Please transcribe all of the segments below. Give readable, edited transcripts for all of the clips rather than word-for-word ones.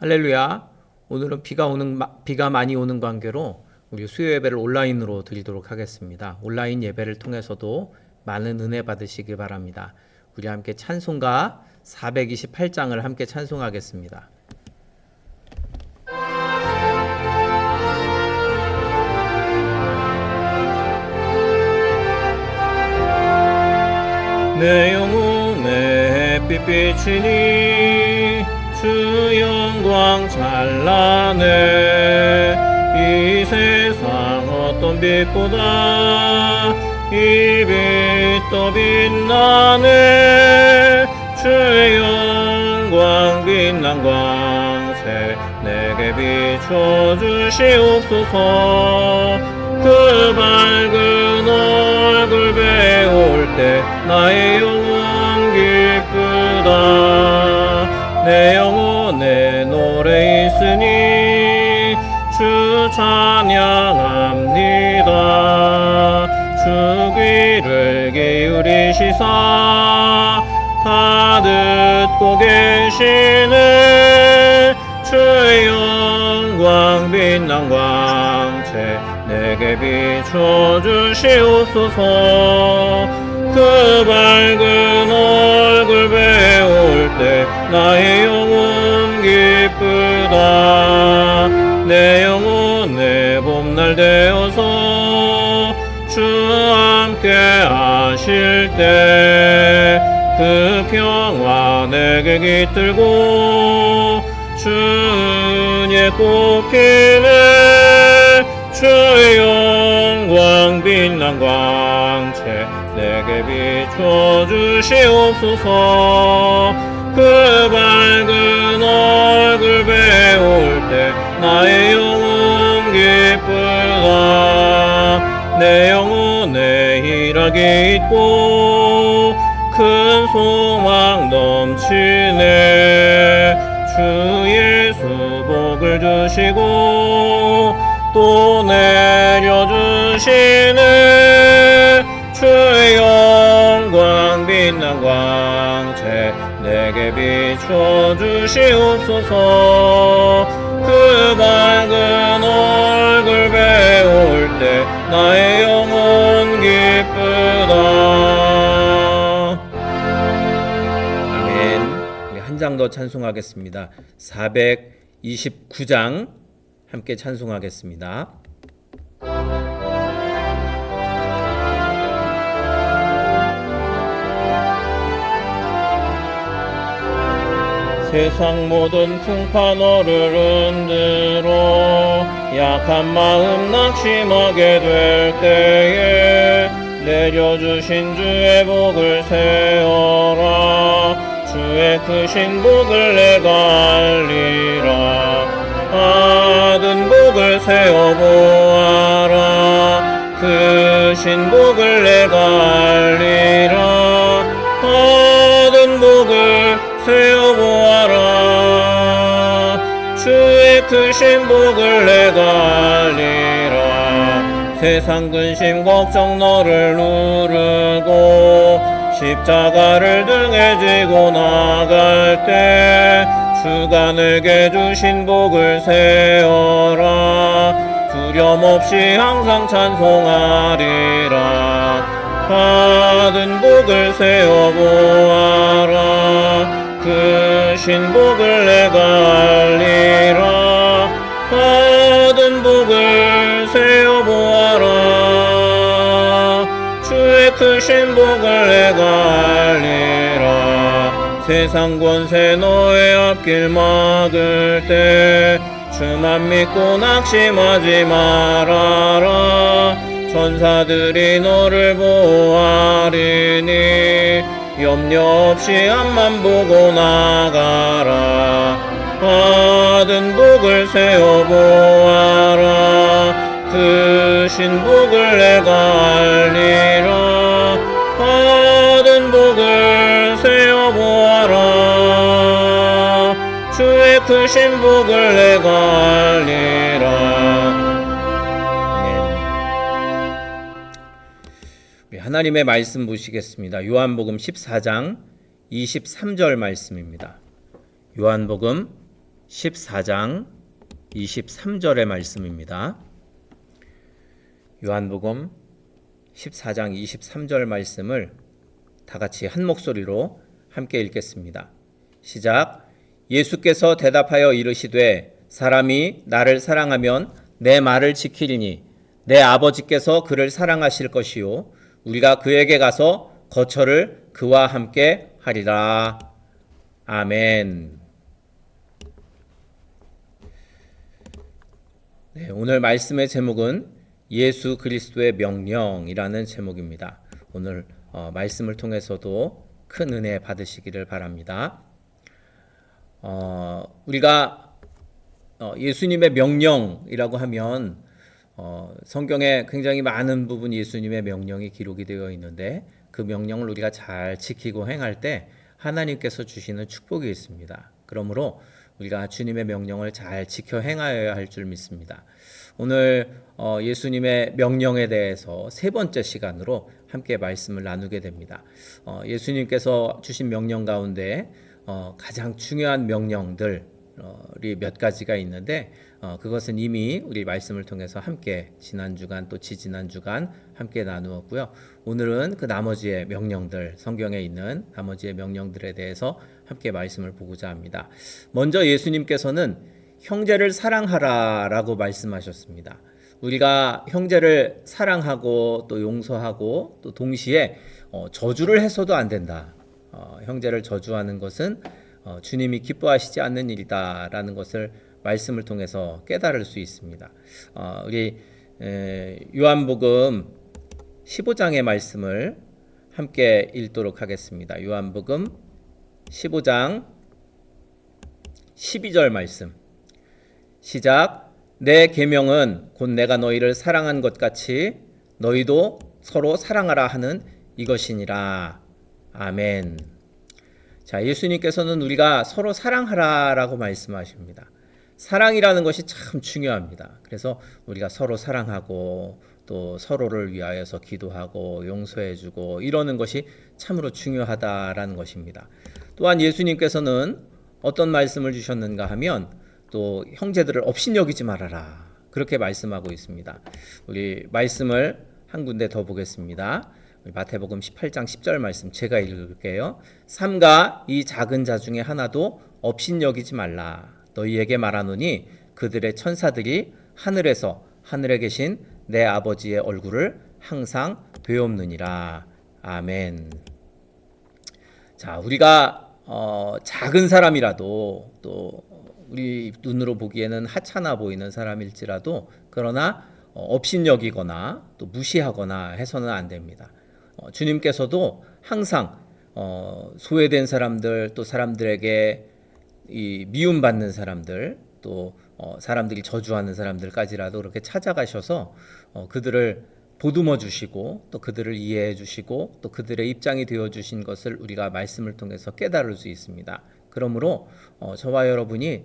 할렐루야. 오늘은 비가 많이 오는 관계로 우리 수요 예배를 온라인으로 드리도록 하겠습니다. 온라인 예배를 통해서도 많은 은혜 받으시기 바랍니다. 우리 함께 찬송가 428장을 함께 찬송하겠습니다. 내 영혼의 햇빛 비치니 주 영광 찬란해. 이 세상 어떤 빛보다 이 빛 더 빛나네. 주의 영광 빛난 광채 내게 비춰주시옵소서. 그 밝은 얼굴 배울 때 나의 영혼 기쁘다. 내 영혼에 노래 있으니 주 찬양합니다. 주 귀를 기울이시사 다 듣고 계시네. 주의 영광 빛난 광채 내게 비춰주시옵소서. 그 밝은 얼굴 배울 때 나의 영혼 기쁘다. 내 영혼의 봄날 되어서 주 함께 하실 때 그 평화 내게 깃들고 주 은혜 꽃피네. 주의 영광 빛난 광채 내게 비춰주시옵소서. 그 밝은 얼굴 배울 때 나의 영혼 기쁘다. 내 영혼에 희락이 있고 큰 소망 넘치네. 주 예수 복을 주시고 또 내려주시네. 주의 영광 빛난 광채 내게 비춰주시옵소서. 그 밝은 얼굴 배울 때 나의 영혼 기쁘다. 아멘. 우리 한 장 더 찬송하겠습니다. 429장 함께 찬송하겠습니다. 세상 모든 풍파 너를 흔들어 약한 마음 낙심하게 될 때에 내려주신 주의 복을 세어라. 주의 크신 복을 내가 알리라. 받은 복을 세어보아라. 크신 복을 내가 알리라. 받은 복을 세어보아라. 주의 크신 복을 내가 알리라. 세상 근심 걱정 너를 누르고 십자가를 등에 지고 나갈 때 주가 내게 주신 복을 세어라. 두려움 없이 항상 찬송하리라. 받은 복을 세어보아라. 크신 복을 내가 알리라. 받은 복을 세어보아라. 주의 크신 복을 내가 알리라. 세상 권세 너의 앞길 막을 때 주만 믿고 낙심하지 말아라. 천사들이 너를 보호하리니 염려 없이 앞만 보고 나가라. 받은 복을 세어보아라. 크신 복을 내가 알리라. 받은 복을 세어보아라. 주의 크신 복을 내가 알리라. 우리 하나님의 말씀 보시겠습니다. 요한복음 14장 23절 말씀입니다. 요한복음 14장 23절의 말씀입니다. 요한복음 14장 23절 말씀을 다 같이 한 목소리로 함께 읽겠습니다. 시작. 예수께서 대답하여 이르시되 사람이 나를 사랑하면 내 말을 지키리니 내 아버지께서 그를 사랑하실 것이요 우리가 그에게 가서 거처를 그와 함께 하리라. 아멘. 네, 오늘 말씀의 제목은 예수 그리스도의 명령이라는 제목입니다. 오늘 말씀을 통해서도 큰 은혜 받으시기를 바랍니다. 우리가 예수님의 명령이라고 하면 성경에 굉장히 많은 부분 예수님의 명령이 기록이 되어 있는데 그 명령을 우리가 잘 지키고 행할 때 하나님께서 주시는 축복이 있습니다. 그러므로 우리가 주님의 명령을 잘 지켜 행하여야 할 줄 믿습니다. 오늘 예수님의 명령에 대해서 세 번째 시간으로 함께 말씀을 나누게 됩니다. 예수님께서 주신 명령 가운데 가장 중요한 명령들이 몇 가지가 있는데 그것은 이미 우리 말씀을 통해서 함께 지난 주간 또 지지난 주간 함께 나누었고요. 오늘은 그 나머지의 명령들, 성경에 있는 나머지의 명령들에 대해서 함께 말씀을 보고자 합니다. 먼저 예수님께서는 형제를 사랑하라라고 말씀하셨습니다. 우리가 형제를 사랑하고 또 용서하고 또 동시에 저주를 해서도 안 된다. 형제를 저주하는 것은 주님이 기뻐하시지 않는 일이다라는 것을 말씀을 통해서 깨달을 수 있습니다. 우리 요한복음 15장의 말씀을 함께 읽도록 하겠습니다. 요한복음 15장 12절 말씀. 시작. 내 계명은 곧 내가 너희를 사랑한 것 같이 너희도 서로 사랑하라 하는 이것이니라. 아멘. 자, 예수님께서는 우리가 서로 사랑하라라고 말씀하십니다. 사랑이라는 것이 참 중요합니다. 그래서 우리가 서로 사랑하고 또 서로를 위하여서 기도하고 용서해주고 이러는 것이 참으로 중요하다라는 것입니다. 또한 예수님께서는 어떤 말씀을 주셨는가 하면 또 형제들을 업신여기지 말아라 그렇게 말씀하고 있습니다. 우리 말씀을 한 군데 더 보겠습니다. 마태복음 18장 10절 말씀 제가 읽을게요. 삼가 이 작은 자 중에 하나도 업신여기지 말라. 너희에게 말하노니 그들의 천사들이 하늘에서 하늘에 계신 내 아버지의 얼굴을 항상 되옵느니라. 아멘. 자, 우리가 작은 사람이라도 또 우리 눈으로 보기에는 하찮아 보이는 사람일지라도 그러나 업신여기거나 또 무시하거나 해서는 안 됩니다. 주님께서도 항상 소외된 사람들 또 사람들에게 이 미움받는 사람들 또 사람들이 저주하는 사람들까지라도 그렇게 찾아가셔서 그들을 보듬어 주시고 또 그들을 이해해 주시고 또 그들의 입장이 되어 주신 것을 우리가 말씀을 통해서 깨달을 수 있습니다. 그러므로 저와 여러분이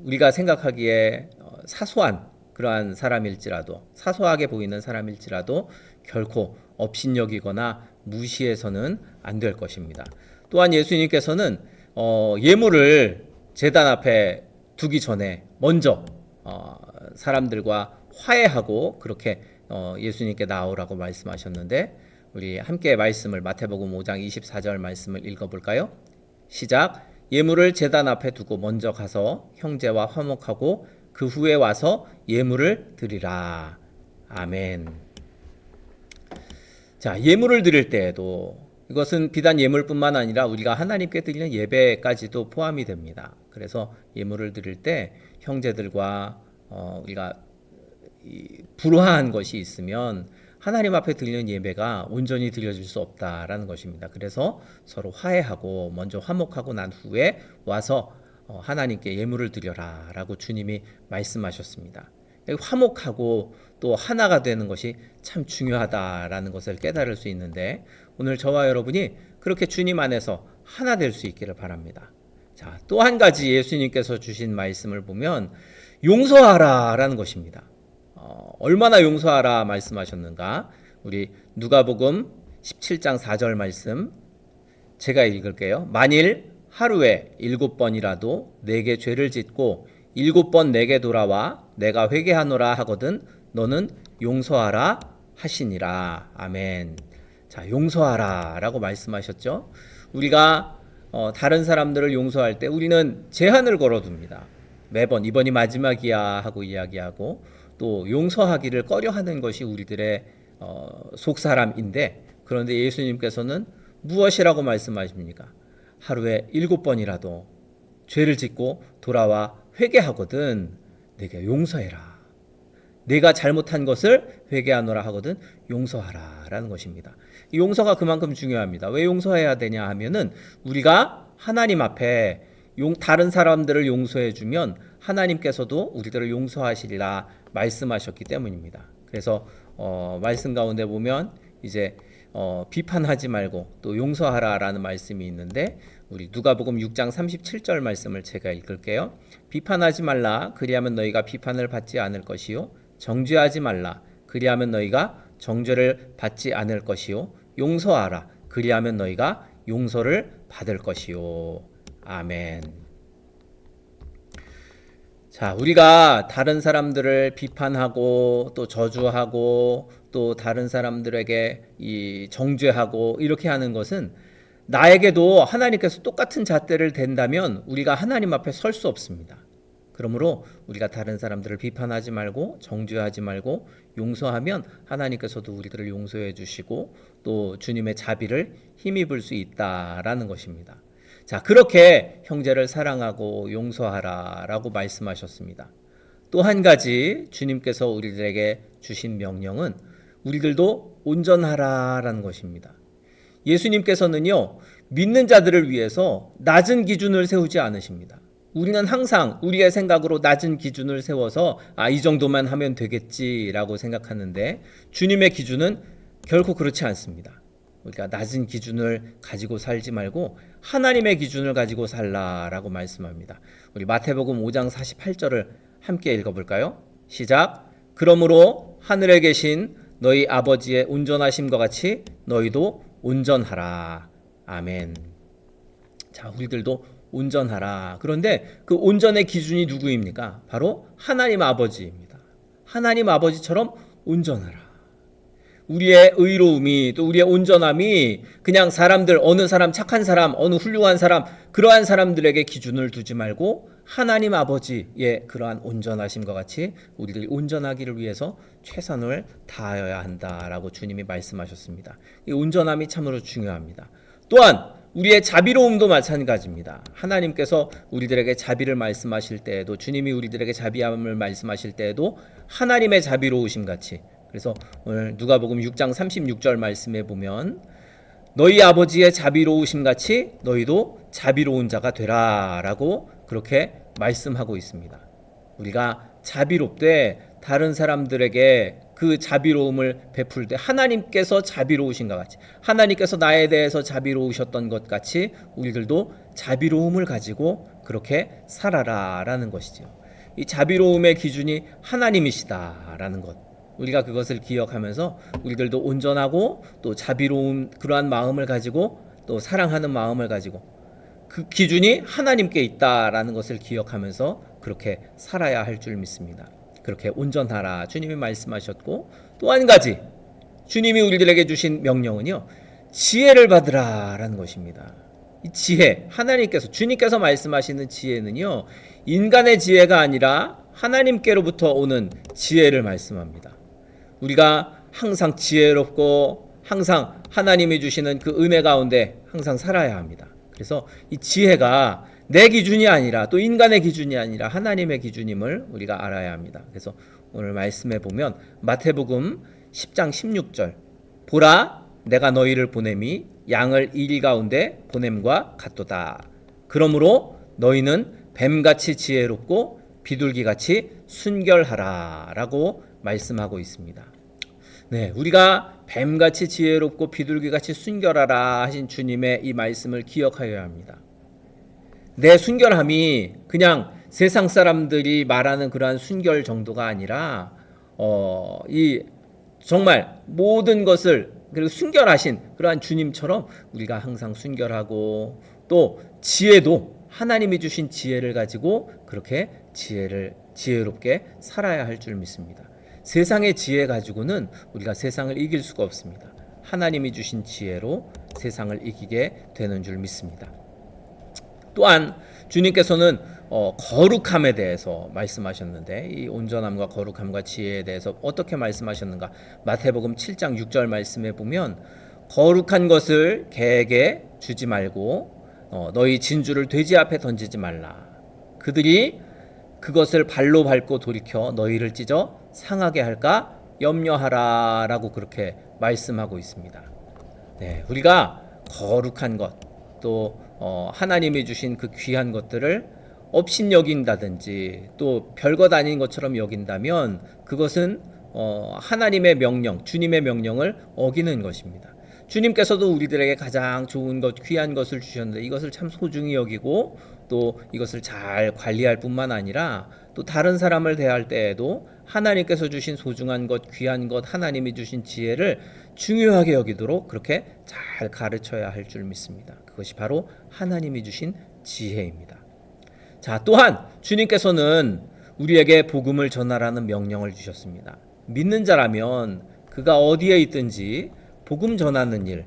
우리가 생각하기에 사소한 그러한 사람일지라도 사소하게 보이는 사람일지라도 결코 업신여기거나 무시해서는 안 될 것입니다. 또한 예수님께서는 예물을 제단 앞에 두기 전에 먼저 사람들과 화해하고 그렇게 예수님께 나오라고 말씀하셨는데 우리 함께 말씀을 마태복음 5장 24절 말씀을 읽어볼까요? 시작. 예물을 제단 앞에 두고 먼저 가서 형제와 화목하고 그 후에 와서 예물을 드리라. 아멘. 자, 예물을 드릴 때에도 이것은 비단 예물뿐만 아니라 우리가 하나님께 드리는 예배까지도 포함이 됩니다. 그래서 예물을 드릴 때 형제들과 우리가 불화한 것이 있으면 하나님 앞에 드리는 예배가 온전히 드려질 수 없다라는 것입니다. 그래서 서로 화해하고 먼저 화목하고 난 후에 와서 하나님께 예물을 드려라 라고 주님이 말씀하셨습니다. 화목하고 또 하나가 되는 것이 참 중요하다라는 것을 깨달을 수 있는데 오늘 저와 여러분이 그렇게 주님 안에서 하나 될 수 있기를 바랍니다. 자, 또 한 가지 예수님께서 주신 말씀을 보면 용서하라라는 것입니다. 얼마나 용서하라 말씀하셨는가? 우리 누가복음 17장 4절 말씀 제가 읽을게요. 만일 하루에 7번이라도 내게 죄를 짓고 7번 내게 돌아와 내가 회개하노라 하거든 너는 용서하라 하시니라. 아멘. 자, 용서하라 라고 말씀하셨죠. 우리가 다른 사람들을 용서할 때 우리는 제한을 걸어둡니다. 매번 이번이 마지막이야 하고 이야기하고 또 용서하기를 꺼려하는 것이 우리들의 속사람인데, 그런데 예수님께서는 무엇이라고 말씀하십니까? 하루에 7번이라도 죄를 짓고 돌아와 회개하거든 내게 용서해라. 내가 잘못한 것을 회개하노라 하거든 용서하라 라는 것입니다. 이 용서가 그만큼 중요합니다. 왜 용서해야 되냐 하면은 우리가 하나님 앞에 다른 사람들을 용서해주면 하나님께서도 우리들을 용서하시리라 말씀하셨기 때문입니다. 그래서 말씀 가운데 보면 이제 비판하지 말고 또 용서하라라는 말씀이 있는데, 우리 누가복음 6장 37절 말씀을 제가 읽을게요. 비판하지 말라 그리하면 너희가 비판을 받지 않을 것이요 정죄하지 말라 그리하면 너희가 정죄를 받지 않을 것이요 용서하라 그리하면 너희가 용서를 받을 것이요. 아멘. 자, 우리가 다른 사람들을 비판하고 또 저주하고 또 다른 사람들에게 정죄하고 이렇게 하는 것은 나에게도 하나님께서 똑같은 잣대를 댄다면 우리가 하나님 앞에 설 수 없습니다. 그러므로 우리가 다른 사람들을 비판하지 말고 정죄하지 말고 용서하면 하나님께서도 우리들을 용서해 주시고 또 주님의 자비를 힘입을 수 있다라는 것입니다. 자, 그렇게 형제를 사랑하고 용서하라라고 말씀하셨습니다. 또 한 가지 주님께서 우리들에게 주신 명령은 우리들도 온전하라라는 것입니다. 예수님께서는요, 믿는 자들을 위해서 낮은 기준을 세우지 않으십니다. 우리는 항상 우리의 생각으로 낮은 기준을 세워서 이 정도만 하면 되겠지라고 생각하는데, 주님의 기준은 결코 그렇지 않습니다. 우리가 낮은 기준을 가지고 살지 말고 하나님의 기준을 가지고 살라라고 말씀합니다. 우리 마태복음 5장 48절을 함께 읽어볼까요? 시작. 그러므로 하늘에 계신 너희 아버지의 온전하심과 같이 너희도 온전하라. 아멘. 자, 우리들도 온전하라. 그런데 그 온전의 기준이 누구입니까? 바로 하나님 아버지입니다. 하나님 아버지처럼 온전하라. 우리의 의로움이 또 우리의 온전함이 그냥 사람들, 어느 사람 착한 사람, 어느 훌륭한 사람, 그러한 사람들에게 기준을 두지 말고 하나님 아버지의 그러한 온전하심과 같이 우리들이 온전하기를 위해서 최선을 다하여야 한다라고 주님이 말씀하셨습니다. 이 온전함이 참으로 중요합니다. 또한 우리의 자비로움도 마찬가지입니다. 하나님께서 우리들에게 자비를 말씀하실 때에도, 주님이 우리들에게 자비함을 말씀하실 때에도 하나님의 자비로우심 같이, 그래서 오늘 누가복음 6장 36절 말씀에 보면 너희 아버지의 자비로우심 같이 너희도 자비로운 자가 되라 라고 그렇게 말씀하고 있습니다. 우리가 자비롭되 다른 사람들에게 그 자비로움을 베풀 때 하나님께서 자비로우신가 같이, 하나님께서 나에 대해서 자비로우셨던 것 같이 우리들도 자비로움을 가지고 그렇게 살아라라는 것이죠. 이 자비로움의 기준이 하나님이시다라는 것, 우리가 그것을 기억하면서 우리들도 온전하고 또 자비로운 그러한 마음을 가지고 또 사랑하는 마음을 가지고 그 기준이 하나님께 있다라는 것을 기억하면서 그렇게 살아야 할 줄 믿습니다. 그렇게 온전하라 주님이 말씀하셨고, 또 한 가지 주님이 우리들에게 주신 명령은요, 지혜를 받으라라는 것입니다. 이 지혜, 하나님께서, 주님께서 말씀하시는 지혜는요, 인간의 지혜가 아니라 하나님께로부터 오는 지혜를 말씀합니다. 우리가 항상 지혜롭고 항상 하나님이 주시는 그 은혜 가운데 항상 살아야 합니다. 그래서 이 지혜가 내 기준이 아니라 또 인간의 기준이 아니라 하나님의 기준임을 우리가 알아야 합니다. 그래서 오늘 말씀에 보면 마태복음 10장 16절, 보라 내가 너희를 보냄이 양을 일 가운데 보냄과 같도다. 그러므로 너희는 뱀같이 지혜롭고 비둘기같이 순결하라 라고 말씀하고 있습니다. 네, 우리가 뱀같이 지혜롭고 비둘기같이 순결하라 하신 주님의 이 말씀을 기억하여야 합니다. 내 순결함이 그냥 세상 사람들이 말하는 그러한 순결 정도가 아니라 이 정말 모든 것을 그리고 순결하신 그러한 주님처럼 우리가 항상 순결하고 또 지혜도 하나님이 주신 지혜를 가지고 그렇게 지혜롭게 살아야 할 줄 믿습니다. 세상의 지혜 가지고는 우리가 세상을 이길 수가 없습니다. 하나님이 주신 지혜로 세상을 이기게 되는 줄 믿습니다. 또한 주님께서는 거룩함에 대해서 말씀하셨는데, 이 온전함과 거룩함과 지혜에 대해서 어떻게 말씀하셨는가? 마태복음 7장 6절 말씀에 보면 거룩한 것을 개에게 주지 말고 너희 진주를 돼지 앞에 던지지 말라. 그들이 그것을 발로 밟고 돌이켜 너희를 찢어 상하게 할까 염려하라 라고 그렇게 말씀하고 있습니다. 네, 우리가 거룩한 것, 또 하나님이 주신 그 귀한 것들을 업신여긴다든지 또 별것 아닌 것처럼 여긴다면 그것은 하나님의 명령, 주님의 명령을 어기는 것입니다. 주님께서도 우리들에게 가장 좋은 것, 귀한 것을 주셨는데 이것을 참 소중히 여기고 또 이것을 잘 관리할 뿐만 아니라 또 다른 사람을 대할 때에도 하나님께서 주신 소중한 것, 귀한 것, 하나님이 주신 지혜를 중요하게 여기도록 그렇게 잘 가르쳐야 할 줄 믿습니다. 그것이 바로 하나님이 주신 지혜입니다. 자, 또한 주님께서는 우리에게 복음을 전하라는 명령을 주셨습니다. 믿는 자라면 그가 어디에 있든지 복음 전하는 일,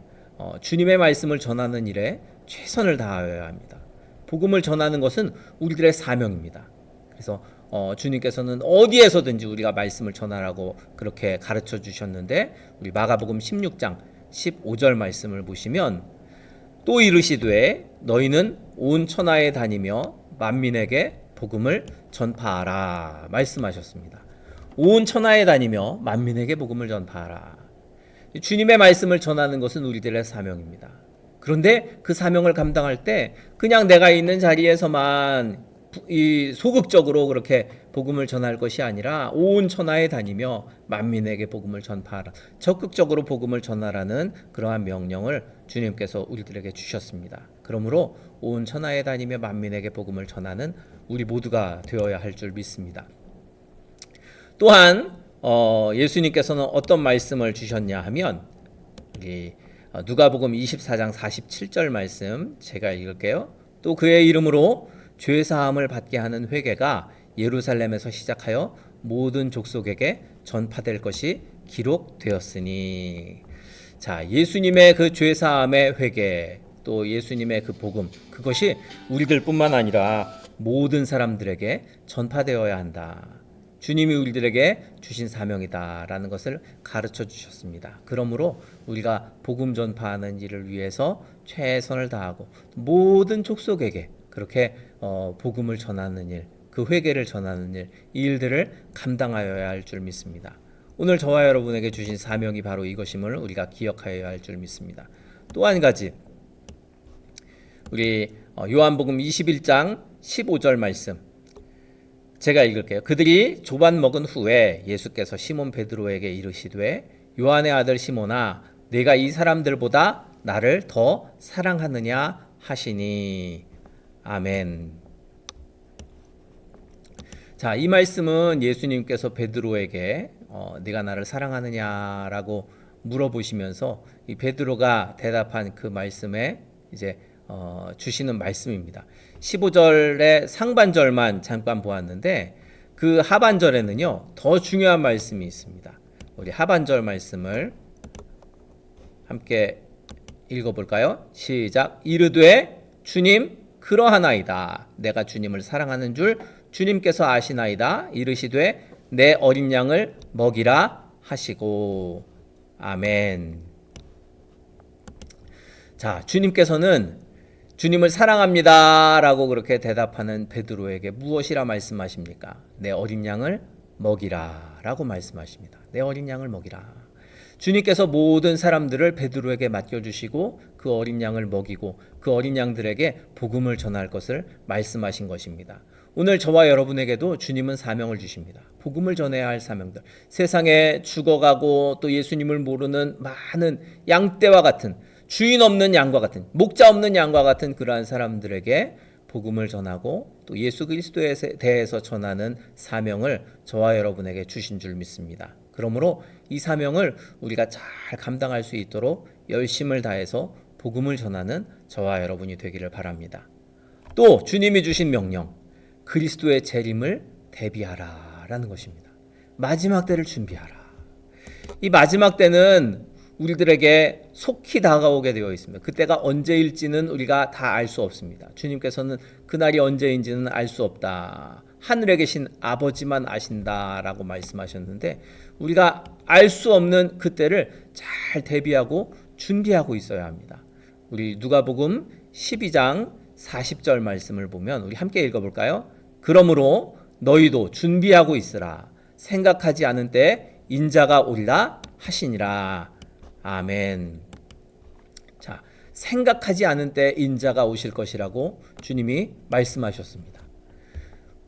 주님의 말씀을 전하는 일에 최선을 다하여야 합니다. 복음을 전하는 것은 우리들의 사명입니다. 그래서 주님께서는 어디에서든지 우리가 말씀을 전하라고 그렇게 가르쳐 주셨는데, 우리 마가복음 16장 15절 말씀을 보시면 또 이르시되 너희는 온 천하에 다니며 만민에게 복음을 전파하라 말씀하셨습니다. 온 천하에 다니며 만민에게 복음을 전파하라. 주님의 말씀을 전하는 것은 우리들의 사명입니다. 그런데 그 사명을 감당할 때 그냥 내가 있는 자리에서만 소극적으로 그렇게 복음을 전할 것이 아니라 온 천하에 다니며 만민에게 복음을 전파하라, 적극적으로 복음을 전하라는 그러한 명령을 주님께서 우리들에게 주셨습니다. 그러므로 온 천하에 다니며 만민에게 복음을 전하는 우리 모두가 되어야 할 줄 믿습니다. 또한 예수님께서는 어떤 말씀을 주셨냐 하면 누가복음 24장 47절 말씀 제가 읽을게요. 또 그의 이름으로 죄사함을 받게 하는 회개가 예루살렘에서 시작하여 모든 족속에게 전파될 것이 기록되었으니. 자, 예수님의 그 죄사함의 회개, 또 예수님의 그 복음, 그것이 우리들뿐만 아니라 모든 사람들에게 전파되어야 한다. 주님이 우리들에게 주신 사명이다라는 것을 가르쳐 주셨습니다. 그러므로 우리가 복음 전파하는 일을 위해서 최선을 다하고 모든 족속에게 그렇게 복음을 전하는 일, 그 회개를 전하는 일, 이 일들을 감당하여야 할 줄 믿습니다. 오늘 저와 여러분에게 주신 사명이 바로 이것임을 우리가 기억하여야 할 줄 믿습니다. 또 한 가지, 우리 요한복음 21장 15절 말씀 제가 읽을게요. 그들이 조반 먹은 후에 예수께서 시몬 베드로에게 이르시되 요한의 아들 시몬아, 네가 이 사람들보다 나를 더 사랑하느냐 하시니. 아멘. 자, 이 말씀은 예수님께서 베드로에게 네가 나를 사랑하느냐라고 물어보시면서 이 베드로가 대답한 그 말씀에 이제 주시는 말씀입니다. 15절의 상반절만 잠깐 보았는데 그 하반절에는요 더 중요한 말씀이 있습니다. 우리 하반절 말씀을 함께 읽어볼까요? 시작. 이르되 주님 그러하나이다. 내가 주님을 사랑하는 줄 주님께서 아시나이다. 이르시되 내 어린 양을 먹이라 하시고. 아멘. 자, 주님께서는 주님을 사랑합니다 라고 그렇게 대답하는 베드로에게 무엇이라 말씀하십니까? 내 어린 양을 먹이라 라고 말씀하십니다. 내 어린 양을 먹이라. 주님께서 모든 사람들을 베드로에게 맡겨주시고 그 어린 양을 먹이고 그 어린 양들에게 복음을 전할 것을 말씀하신 것입니다. 오늘 저와 여러분에게도 주님은 사명을 주십니다. 복음을 전해야 할 사명들, 세상에 죽어가고 또 예수님을 모르는 많은 양떼와 같은, 주인 없는 양과 같은, 목자 없는 양과 같은 그러한 사람들에게 복음을 전하고 또 예수 그리스도에 대해서 전하는 사명을 저와 여러분에게 주신 줄 믿습니다. 그러므로 이 사명을 우리가 잘 감당할 수 있도록 열심을 다해서 복음을 전하는 저와 여러분이 되기를 바랍니다. 또 주님이 주신 명령, 그리스도의 재림을 대비하라라는 것입니다. 마지막 때를 준비하라. 이 마지막 때는 우리들에게 속히 다가오게 되어 있습니다. 그때가 언제일지는 우리가 다 알 수 없습니다. 주님께서는 그날이 언제인지는 알 수 없다. 하늘에 계신 아버지만 아신다라고 말씀하셨는데 우리가 알 수 없는 그때를 잘 대비하고 준비하고 있어야 합니다. 우리 누가복음 12장 40절 말씀을 보면 우리 함께 읽어볼까요? 그러므로 너희도 준비하고 있으라. 생각하지 않은 때 인자가 오리라 하시니라. 아멘. 자, 생각하지 않은 때 인자가 오실 것이라고 주님이 말씀하셨습니다.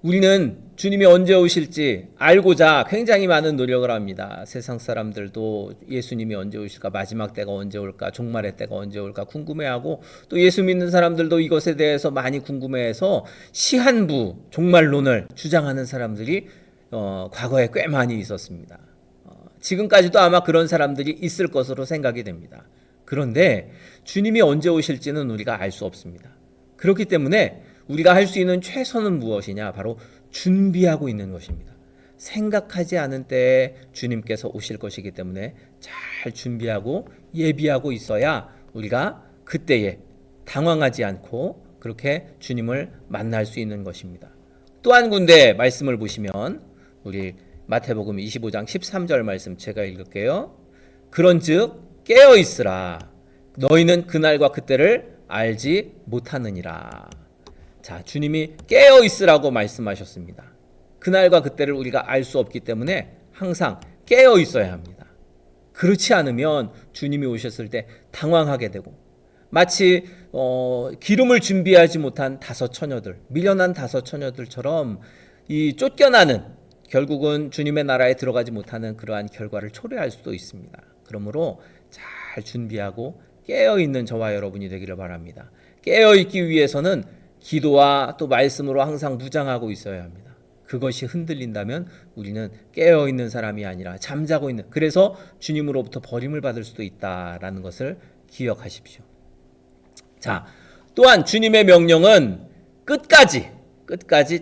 우리는 주님이 언제 오실지 알고자 굉장히 많은 노력을 합니다. 세상 사람들도 예수님이 언제 오실까, 마지막 때가 언제 올까, 종말의 때가 언제 올까 궁금해하고, 또 예수 믿는 사람들도 이것에 대해서 많이 궁금해해서 시한부 종말론을 주장하는 사람들이 과거에 꽤 많이 있었습니다. 지금까지도 아마 그런 사람들이 있을 것으로 생각이 됩니다. 그런데 주님이 언제 오실지는 우리가 알 수 없습니다. 그렇기 때문에 우리가 할 수 있는 최선은 무엇이냐? 바로 준비하고 있는 것입니다. 생각하지 않은 때에 주님께서 오실 것이기 때문에 잘 준비하고 예비하고 있어야 우리가 그때에 당황하지 않고 그렇게 주님을 만날 수 있는 것입니다. 또 한 군데 말씀을 보시면 우리 마태복음 25장 13절 말씀 제가 읽을게요. 그런즉 깨어 있으라. 너희는 그날과 그때를 알지 못하느니라. 자, 주님이 깨어 있으라고 말씀하셨습니다. 그날과 그때를 우리가 알 수 없기 때문에 항상 깨어 있어야 합니다. 그렇지 않으면 주님이 오셨을 때 당황하게 되고 마치 기름을 준비하지 못한 다섯 처녀들, 미련한 다섯 처녀들처럼 이 쫓겨나는, 결국은 주님의 나라에 들어가지 못하는 그러한 결과를 초래할 수도 있습니다. 그러므로 잘 준비하고 깨어있는 저와 여러분이 되기를 바랍니다. 깨어있기 위해서는 기도와 또 말씀으로 항상 무장하고 있어야 합니다. 그것이 흔들린다면 우리는 깨어있는 사람이 아니라 잠자고 있는, 그래서 주님으로부터 버림을 받을 수도 있다라는 것을 기억하십시오. 자, 또한 주님의 명령은 끝까지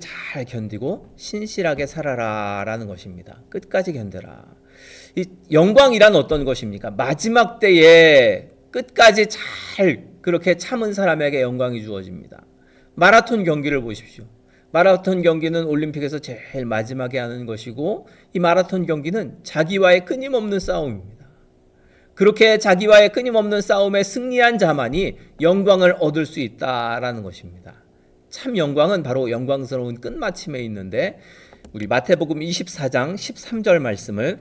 잘 견디고 신실하게 살아라라는 것입니다. 끝까지 견뎌라. 이 영광이란 어떤 것입니까? 마지막 때에 끝까지 잘 그렇게 참은 사람에게 영광이 주어집니다. 마라톤 경기를 보십시오. 마라톤 경기는 올림픽에서 제일 마지막에 하는 것이고 이 마라톤 경기는 자기와의 끊임없는 싸움입니다. 그렇게 자기와의 끊임없는 싸움에 승리한 자만이 영광을 얻을 수 있다라는 것입니다. 참 영광은 바로 영광스러운 끝마침에 있는데 우리 마태복음 24장 13절 말씀을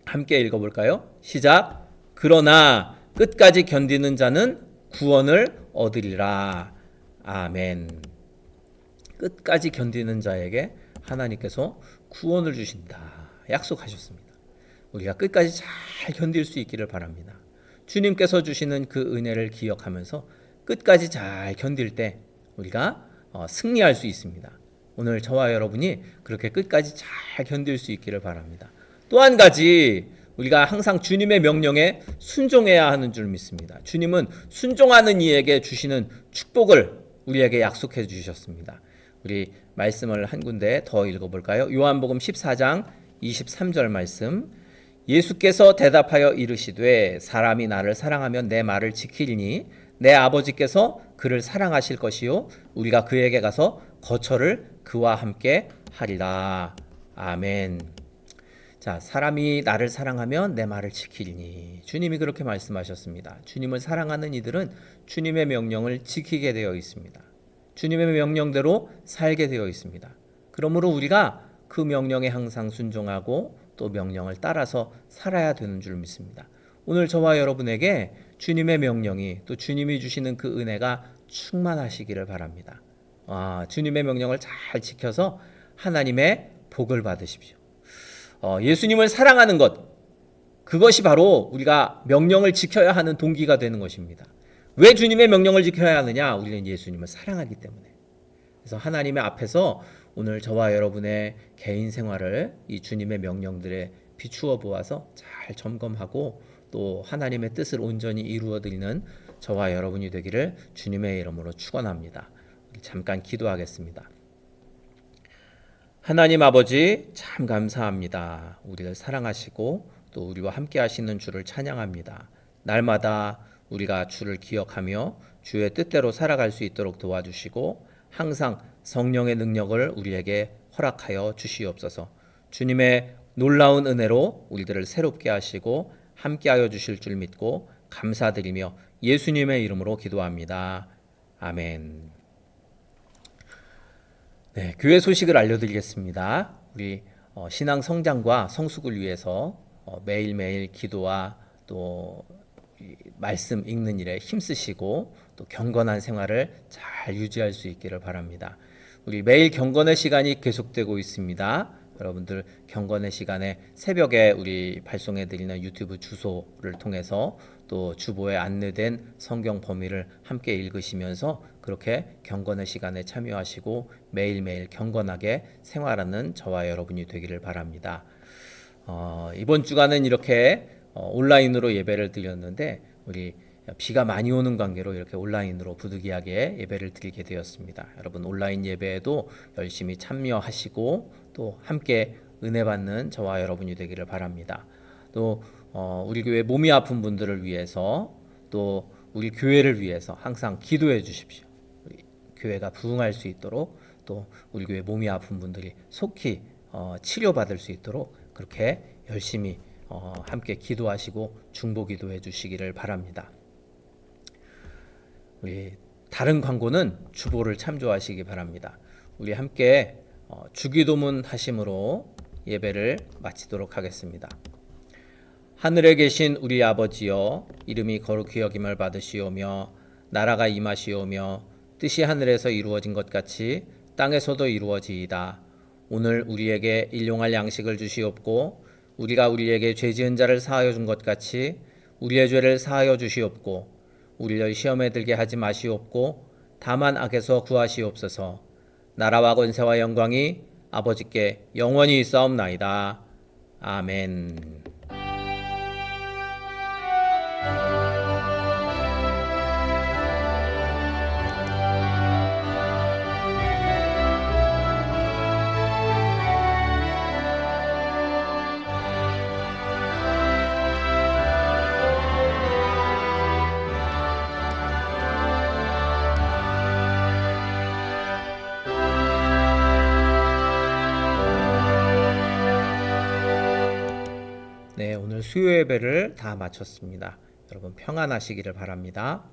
함께 읽어볼까요? 시작. 그러나 끝까지 견디는 자는 구원을 얻으리라. 아멘. 끝까지 견디는 자에게 하나님께서 구원을 주신다 약속하셨습니다. 우리가 끝까지 잘 견딜 수 있기를 바랍니다. 주님께서 주시는 그 은혜를 기억하면서 끝까지 잘 견딜 때 우리가 승리할 수 있습니다. 오늘 저와 여러분이 그렇게 끝까지 잘 견딜 수 있기를 바랍니다. 또 한 가지 우리가 항상 주님의 명령에 순종해야 하는 줄 믿습니다. 주님은 순종하는 이에게 주시는 축복을 우리에게 약속해 주셨습니다. 우리 말씀을 한 군데 더 읽어볼까요? 요한복음 14장 23절 말씀. 예수께서 대답하여 이르시되 사람이 나를 사랑하면 내 말을 지키리니 내 아버지께서 그를 사랑하실 것이요 우리가 그에게 가서 거처를 그와 함께 하리라. 아멘. 자, 사람이 나를 사랑하면 내 말을 지키리니 주님이 그렇게 말씀하셨습니다. 주님을 사랑하는 이들은 주님의 명령을 지키게 되어 있습니다. 주님의 명령대로 살게 되어 있습니다. 그러므로 우리가 그 명령에 항상 순종하고 또 명령을 따라서 살아야 되는 줄 믿습니다. 오늘 저와 여러분에게 주님의 명령이 또 주님이 주시는 그 은혜가 충만하시기를 바랍니다. 주님의 명령을 잘 지켜서 하나님의 복을 받으십시오. 예수님을 사랑하는 것, 그것이 바로 우리가 명령을 지켜야 하는 동기가 되는 것입니다. 왜 주님의 명령을 지켜야 하느냐? 우리는 예수님을 사랑하기 때문에. 그래서 하나님의 앞에서 오늘 저와 여러분의 개인 생활을 이 주님의 명령들에 비추어 보아서 잘 점검하고 또 하나님의 뜻을 온전히 이루어 드리는 저와 여러분이 되기를 주님의 이름으로 축원합니다. 잠깐 기도하겠습니다. 하나님 아버지 참 감사합니다. 우리를 사랑하시고 또 우리와 함께 하시는 주를 찬양합니다. 날마다 우리가 주를 기억하며 주의 뜻대로 살아갈 수 있도록 도와주시고 항상 성령의 능력을 우리에게 허락하여 주시옵소서. 주님의 놀라운 은혜로 우리들을 새롭게 하시고 함께하여 주실 줄 믿고 감사드리며 예수님의 이름으로 기도합니다. 아멘. 네, 교회 소식을 알려드리겠습니다. 우리 신앙 성장과 성숙을 위해서 매일매일 기도와 또 말씀 읽는 일에 힘쓰시고 또 경건한 생활을 잘 유지할 수 있기를 바랍니다. 우리 매일 경건의 시간이 계속되고 있습니다. 여러분들 경건의 시간에 새벽에 우리 발송해드리는 유튜브 주소를 통해서 또 주보에 안내된 성경 범위를 함께 읽으시면서 그렇게 경건의 시간에 참여하시고 매일매일 경건하게 생활하는 저와 여러분이 되기를 바랍니다. 이번 주간은 이렇게 온라인으로 예배를 드렸는데 우리 비가 많이 오는 관계로 이렇게 온라인으로 부득이하게 예배를 드리게 되었습니다. 여러분 온라인 예배에도 열심히 참여하시고 또 함께 은혜 받는 저와 여러분이 되기를 바랍니다. 또 우리 교회 몸이 아픈 분들을 위해서 또 우리 교회를 위해서 항상 기도해 주십시오. 우리 교회가 부흥할 수 있도록 또 우리 교회 몸이 아픈 분들이 속히 치료받을 수 있도록 그렇게 열심히 함께 기도하시고 중보기도해 주시기를 바랍니다. 우리 다른 광고는 주보를 참조하시기 바랍니다. 우리 함께 주기도문 하심으로 예배를 마치도록 하겠습니다. 하늘에 계신 우리 아버지여, 이름이 거룩히 여김을 받으시오며 나라가 임하시오며 뜻이 하늘에서 이루어진 것 같이 땅에서도 이루어지이다. 오늘 우리에게 일용할 양식을 주시옵고 우리가 우리에게 죄 지은 자를 사하여 준 것 같이 우리의 죄를 사하여 주시옵고 우리를 시험에 들게 하지 마시옵고 다만 악에서 구하시옵소서. 나라와 권세와 영광이 아버지께 영원히 있사옵나이다. 아멘. 네, 오늘 수요 예배를 다 마쳤습니다. 여러분 평안하시기를 바랍니다.